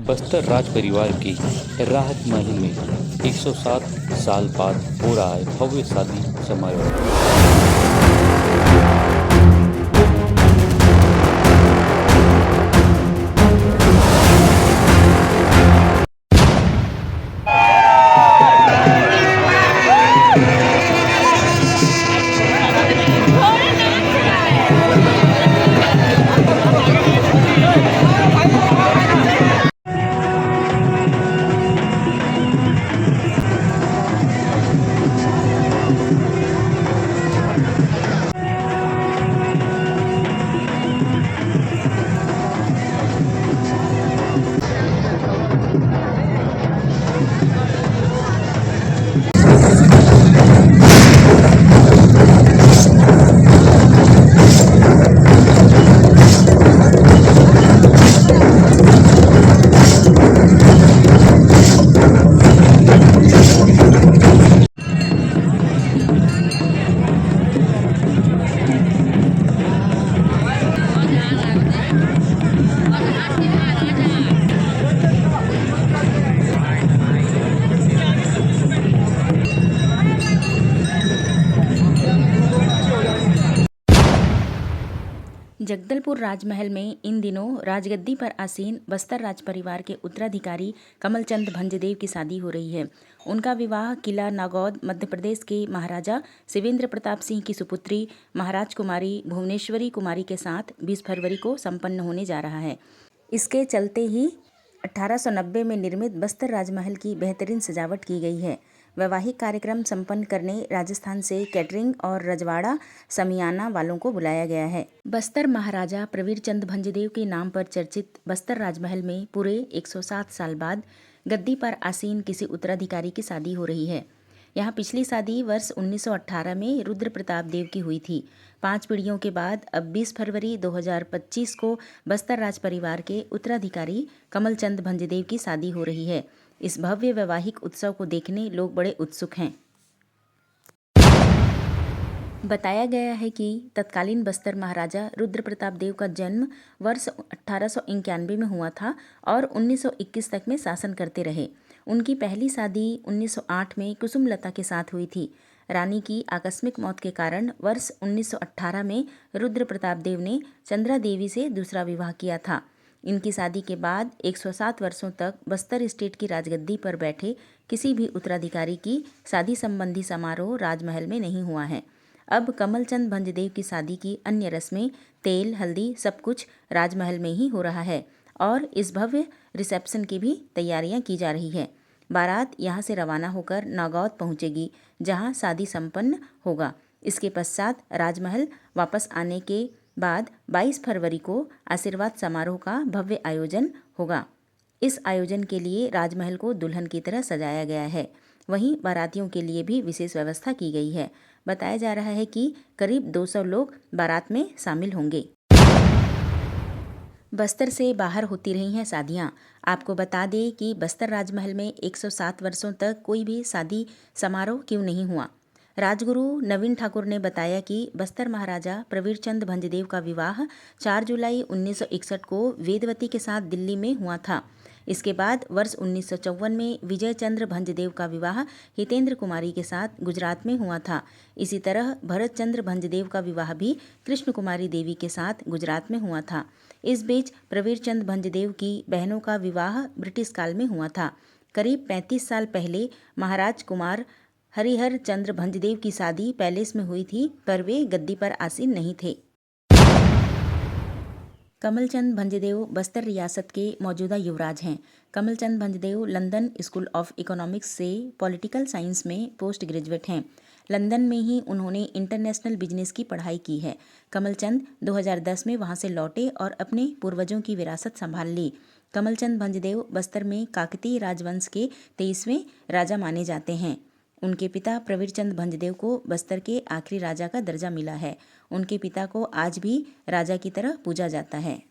बस्तर राज परिवार की राहत महल में 107 साल बाद हो रहा है भव्य शादी समारोह। जगदलपुर राजमहल में इन दिनों राजगद्दी पर आसीन बस्तर राज परिवार के उत्तराधिकारी कमलचंद भंजदेव की शादी हो रही है। उनका विवाह किला नागौद मध्य प्रदेश के महाराजा शिवेंद्र प्रताप सिंह की सुपुत्री महाराज कुमारी भुवनेश्वरी कुमारी के साथ 20 फरवरी को संपन्न होने जा रहा है। इसके चलते ही 1890 में निर्मित बस्तर राजमहल की बेहतरीन सजावट की गई है। वैवाहिक कार्यक्रम संपन्न करने राजस्थान से कैटरिंग और रजवाड़ा समियाना वालों को बुलाया गया है। बस्तर महाराजा प्रवीर चंद भंजदेव के नाम पर चर्चित बस्तर राजमहल में पूरे 107 साल बाद गद्दी पर आसीन किसी उत्तराधिकारी की शादी हो रही है। यहाँ पिछली शादी वर्ष 1918 में रुद्र प्रताप देव की हुई थी। 5 पीढ़ियों के बाद अब 20 फरवरी 2025 को बस्तर राज परिवार के उत्तराधिकारी कमलचंद भंजदेव की शादी हो रही है। इस भव्य वैवाहिक उत्सव को देखने लोग बड़े उत्सुक हैं। बताया गया है कि तत्कालीन बस्तर महाराजा रुद्र प्रताप देव का जन्म वर्ष 1891 में हुआ था और 1921 तक में शासन करते रहे। उनकी पहली शादी 1908 में कुसुमलता के साथ हुई थी। रानी की आकस्मिक मौत के कारण वर्ष 1918 में रुद्र प्रताप देव ने चंद्रा देवी से दूसरा विवाह किया था। इनकी शादी के बाद 107 वर्षों तक बस्तर स्टेट की राजगद्दी पर बैठे किसी भी उत्तराधिकारी की शादी संबंधी समारोह राजमहल में नहीं हुआ है। अब कमलचंद भंजदेव की शादी की अन्य रस्में, तेल हल्दी सब कुछ राजमहल में ही हो रहा है और इस भव्य रिसेप्शन की भी तैयारियां की जा रही है। बारात यहां से रवाना होकर नागौद पहुंचेगी, जहां शादी संपन्न होगा। इसके पश्चात राजमहल वापस आने के बाद 22 फरवरी को आशीर्वाद समारोह का भव्य आयोजन होगा। इस आयोजन के लिए राजमहल को दुल्हन की तरह सजाया गया है। वहीं बारातियों के लिए भी विशेष व्यवस्था की गई है। बताया जा रहा है कि करीब 200 लोग बारात में शामिल होंगे। बस्तर से बाहर होती रही हैं शादियां। आपको बता दें कि बस्तर राजमहल में 107 वर्षों तक कोई भी शादी समारोह क्यों नहीं हुआ। राजगुरु नवीन ठाकुर ने बताया कि बस्तर महाराजा प्रवीर चंद भंजदेव का विवाह 4 जुलाई 1961 को वेदवती के साथ दिल्ली में हुआ था। इसके बाद वर्ष 1954 में विजय चंद्र भंजदेव का विवाह हितेंद्र कुमारी के साथ गुजरात में हुआ था। इसी तरह भरत चंद्र भंजदेव का विवाह भी कृष्ण कुमारी देवी के साथ गुजरात में हुआ था। इस बीच प्रवीर चंद भंजदेव की बहनों का विवाह ब्रिटिश काल में हुआ था। करीब 35 साल पहले महाराज कुमार हरिहर चंद्र भंजदेव की शादी पैलेस में हुई थी, पर वे गद्दी पर आसीन नहीं थे। कमलचंद भंजदेव बस्तर रियासत के मौजूदा युवराज हैं। Kamalchand Bhanjdeo London school of economics से पॉलिटिकल साइंस में पोस्ट ग्रेजुएट हैं। लंदन में ही उन्होंने इंटरनेशनल बिजनेस की पढ़ाई की है। कमलचंद 2010 में वहां से लौटे और अपने पूर्वजों की विरासत संभाल ली। कमलचंद भंजदेव बस्तर में काकतीय राजवंश के 23वें राजा माने जाते हैं। उनके पिता प्रवीर चंद भंजदेव को बस्तर के आखिरी राजा का दर्जा मिला है। उनके पिता को आज भी राजा की तरह पूजा जाता है।